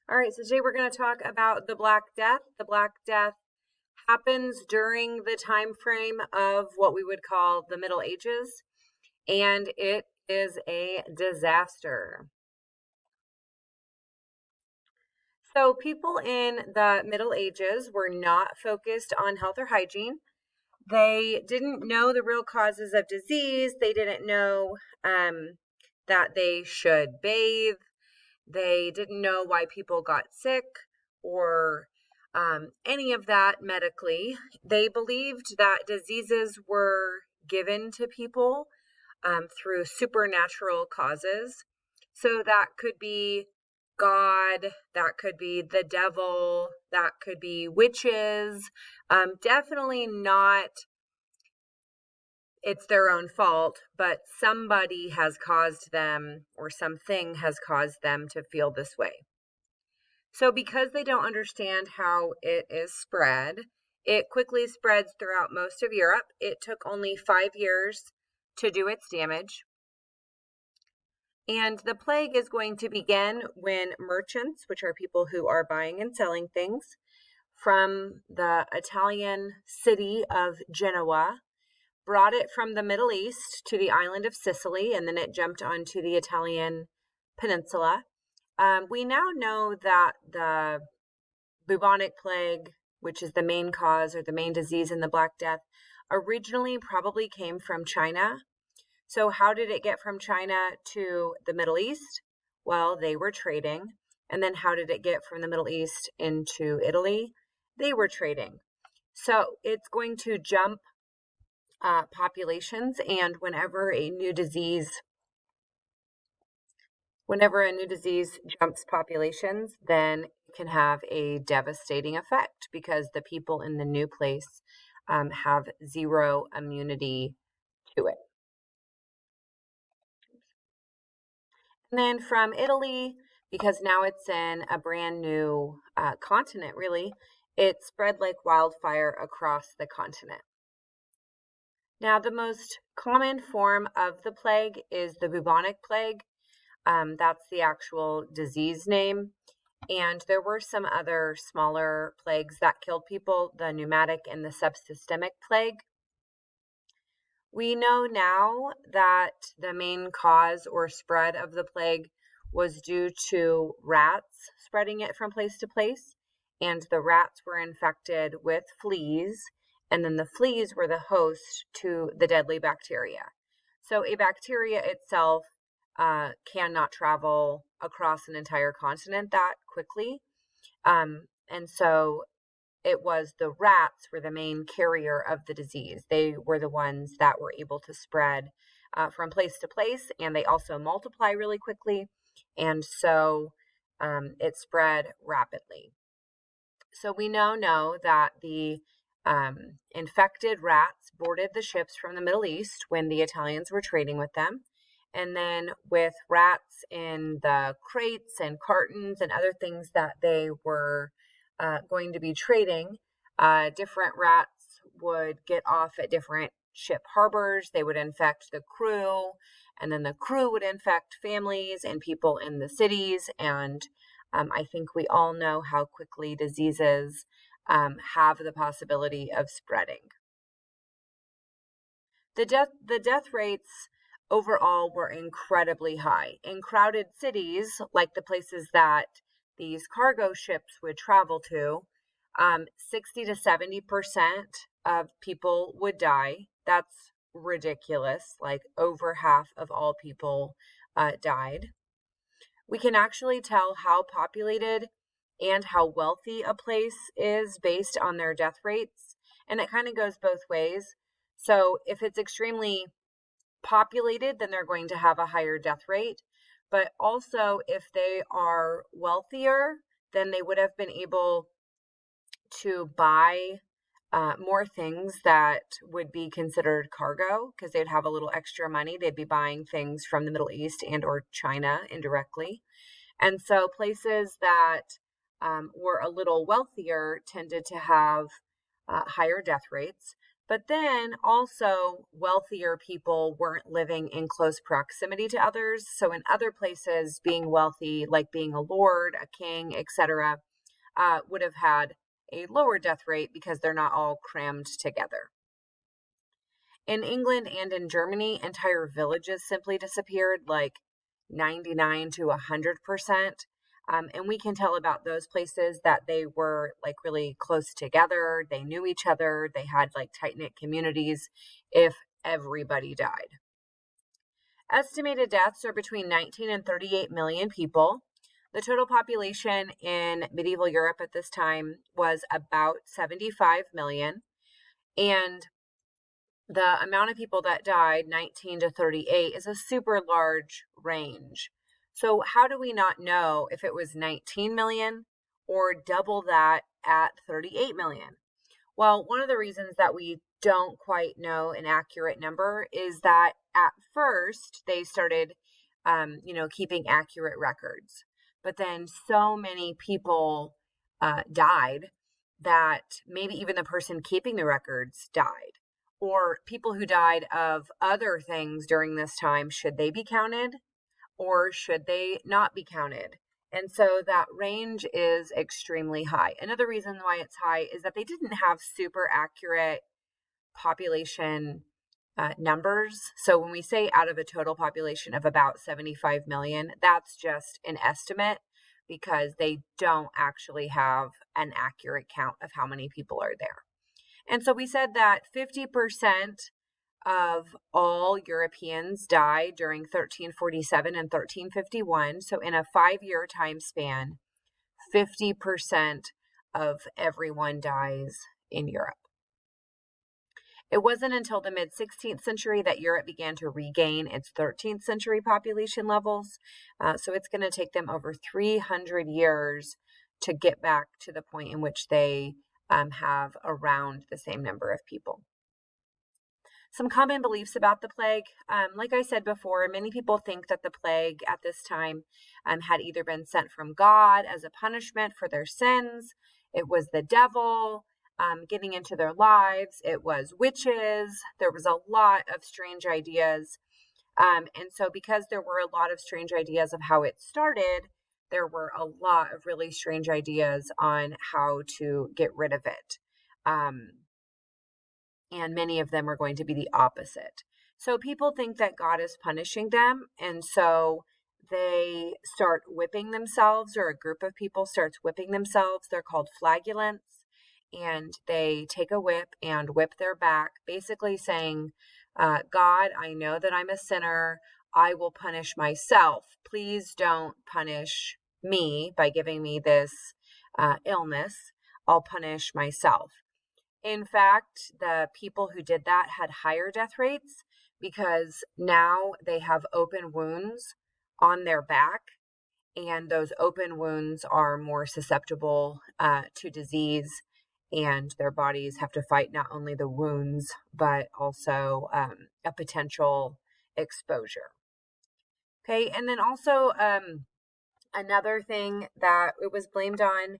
All right, so today we're going to talk about the Black Death. The Black Death happens during the time frame of what we would call the Middle Ages, and it is a disaster. So people in the Middle Ages were not focused on health or hygiene. They didn't know the real causes of disease. They didn't know that they should bathe. They didn't know why people got sick or any of that medically. They believed that diseases were given to people through supernatural causes. So that could be God, that could be the devil, that could be witches. Definitely not it's their own fault, but somebody has caused them or something has caused them to feel this way. So because they don't understand how it is spread, it quickly spreads throughout most of Europe. It took only 5 years to do its damage. And the plague is going to begin when merchants, which are people who are buying and selling things, from the Italian city of Genoa, brought it from the Middle East to the island of Sicily, and then it jumped onto the Italian peninsula. We now know that the bubonic plague, which is the main cause or the main disease in the Black Death, originally probably came from China. So how did it get from China to the Middle East? Well, they were trading. And then how did it get from the Middle East into Italy? They were trading. So it's going to jump populations, and whenever a new disease jumps populations, then it can have a devastating effect because the people in the new place have zero immunity to it. And then from Italy, because now it's in a brand new continent, really, it spread like wildfire across the continent. Now, the most common form of the plague is the bubonic plague. That's the actual disease name. And there were some other smaller plagues that killed people, the pneumatic and the subsystemic plague. We know now that the main cause or spread of the plague was due to rats spreading it from place to place, and the rats were infected with fleas, and then the fleas were the host to the deadly bacteria. So a bacteria itself cannot travel across an entire continent that quickly. And so it was the rats were the main carrier of the disease. They were the ones that were able to spread from place to place, and they also multiply really quickly. And so it spread rapidly. So we now know that the infected rats boarded the ships from the Middle East when the Italians were trading with them. And then with rats in the crates and cartons and other things that they were going to be trading, different rats would get off at different ship harbors. They would infect the crew, and then the crew would infect families and people in the cities. And I think we all know how quickly diseases have the possibility of spreading. The death rates overall were incredibly high. In crowded cities, like the places that these cargo ships would travel to, 60 to 70% of people would die. That's ridiculous. Like over half of all people died. We can actually tell how populated and how wealthy a place is based on their death rates. And it kind of goes both ways. So if it's extremely populated, then they're going to have a higher death rate. But also, if they are wealthier, then they would have been able to buy more things that would be considered cargo because they'd have a little extra money. They'd be buying things from the Middle East and or China indirectly. And so places that were a little wealthier tended to have higher death rates. But then also, wealthier people weren't living in close proximity to others. So, in other places, being wealthy, like being a lord, a king, etc., would have had a lower death rate because they're not all crammed together. In England and in Germany, entire villages simply disappeared, like 99 to 100%. And we can tell about those places that they were like really close together. They knew each other. They had like tight knit communities if everybody died. Estimated deaths are between 19 and 38 million people. The total population in medieval Europe at this time was about 75 million. And the amount of people that died, 19 to 38, is a super large range. So, how do we not know if it was 19 million or double that at 38 million? Well, one of the reasons that we don't quite know an accurate number is that at first they started, keeping accurate records. But then so many people died that maybe even the person keeping the records died. Or people who died of other things during this time, should they be counted or should they not be counted? And so that range is extremely high. Another reason why it's high is that they didn't have super accurate population numbers. So when we say out of a total population of about 75 million, that's just an estimate because they don't actually have an accurate count of how many people are there. And so we said that 50% of all Europeans died during 1347 and 1351. So in a 5-year time span, 50% of everyone dies in Europe. It wasn't until the mid 16th century that Europe began to regain its 13th century population levels. So it's going to take them over 300 years to get back to the point in which they have around the same number of people. Some common beliefs about the plague. Like I said before, many people think that the plague at this time had either been sent from God as a punishment for their sins, it was the devil getting into their lives, it was witches. There was a lot of strange ideas. And so, because there were a lot of strange ideas of how it started, there were a lot of really strange ideas on how to get rid of it. And many of them are going to be the opposite. So people think that God is punishing them, and so they start whipping themselves, or a group of people starts whipping themselves. They're called flagellants, and they take a whip and whip their back, basically saying, God, I know that I'm a sinner. I will punish myself. Please don't punish me by giving me this illness. I'll punish myself. In fact, the people who did that had higher death rates because now they have open wounds on their back, and those open wounds are more susceptible to disease, and their bodies have to fight not only the wounds, but also a potential exposure. Okay, and then also another thing that it was blamed on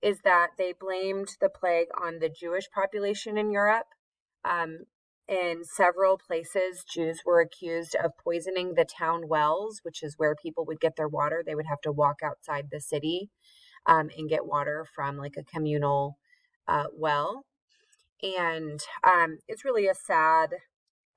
is that they blamed the plague on the Jewish population in Europe. In several places, Jews were accused of poisoning the town wells, which is where people would get their water. They would have to walk outside the city and get water from like a communal well. And it's really a sad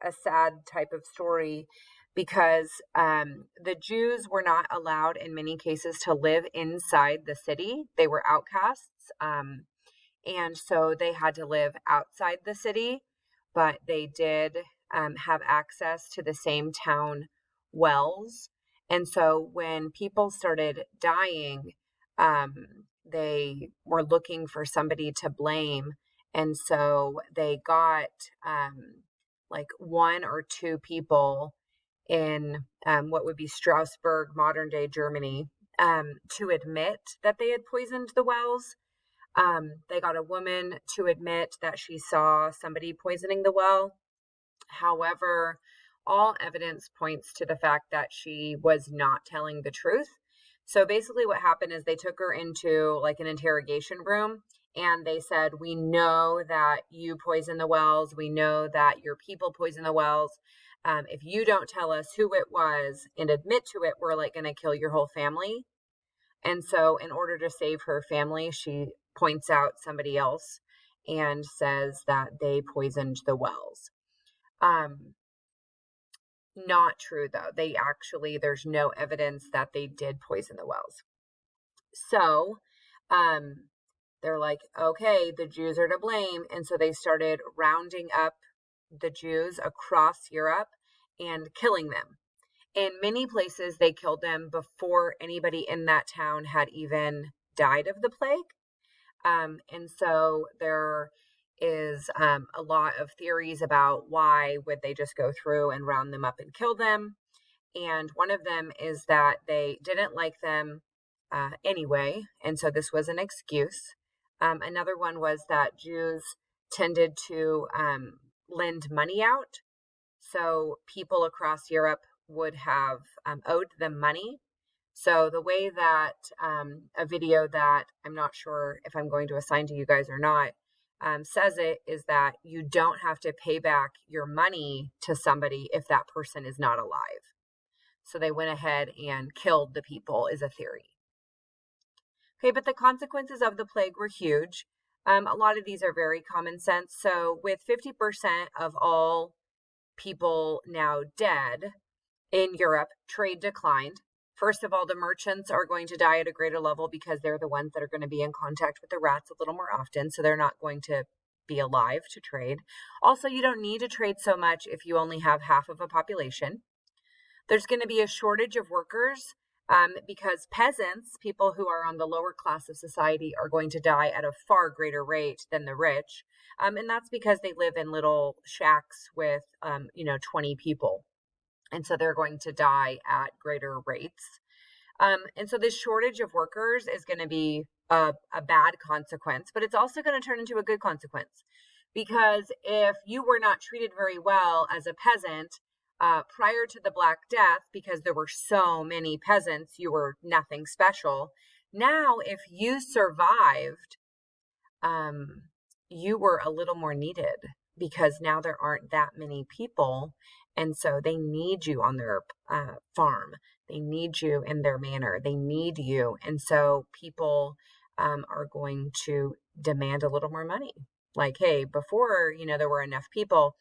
type of story because the Jews were not allowed in many cases to live inside the city. They were outcasts. And so they had to live outside the city, but they did have access to the same town wells. And so when people started dying, they were looking for somebody to blame. And so they got like 1 or 2 people in what would be Strasbourg, modern day Germany, to admit that they had poisoned the wells. They got a woman to admit that she saw somebody poisoning the well. However, all evidence points to the fact that she was not telling the truth. So basically what happened is they took her into like an interrogation room and they said, we know that you poison the wells. We know that your people poison the wells. If you don't tell us who it was and admit to it, we're like going to kill your whole family. And so in order to save her family, she points out somebody else and says that they poisoned the wells. Not true, though. There's no evidence that they did poison the wells. So they're like, okay, the Jews are to blame. And so they started rounding up the Jews across Europe and killing them. In many places, they killed them before anybody in that town had even died of the plague. And so there is a lot of theories about why would they just go through and round them up and kill them. And one of them is that they didn't like them anyway, and so this was an excuse. Another one was that Jews tended to lend money out. So people across Europe would have owed them money. So the way that a video that I'm not sure if I'm going to assign to you guys or not says it is that you don't have to pay back your money to somebody if that person is not alive. So they went ahead and killed the people, is a theory. Okay, but the consequences of the plague were huge. A lot of these are very common sense. So with 50% of all people now dead in Europe, trade declined. First of all, the merchants are going to die at a greater level because they're the ones that are going to be in contact with the rats a little more often. So they're not going to be alive to trade. Also, you don't need to trade so much if you only have half of a population. There's going to be a shortage of workers because peasants, people who are on the lower class of society, are going to die at a far greater rate than the rich. And that's because they live in little shacks with, 20 people. And so they're going to die at greater rates. And so this shortage of workers is going to be a bad consequence, but it's also going to turn into a good consequence. Because if you were not treated very well as a peasant prior to the Black Death, because there were so many peasants, you were nothing special. Now, if you survived, you were a little more needed because now there aren't that many people. And so they need you on their farm. They need you in their manor. They need you. And so people are going to demand a little more money. Like, hey, before, there were enough people.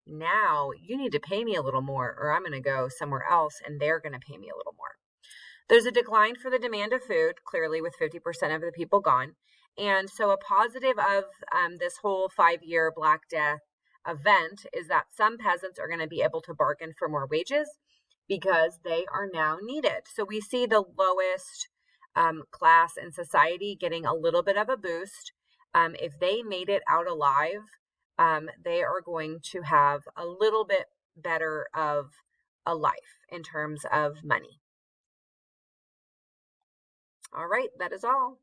Now you need to pay me a little more, or I'm going to go somewhere else and they're going to pay me a little more. There's a decline for the demand of food, clearly, with 50% of the people gone. And so a positive of this whole 5-year Black Death event is that some peasants are going to be able to bargain for more wages because they are now needed. So we see the lowest class in society getting a little bit of a boost. If they made it out alive, they are going to have a little bit better of a life in terms of money. All right, that is all.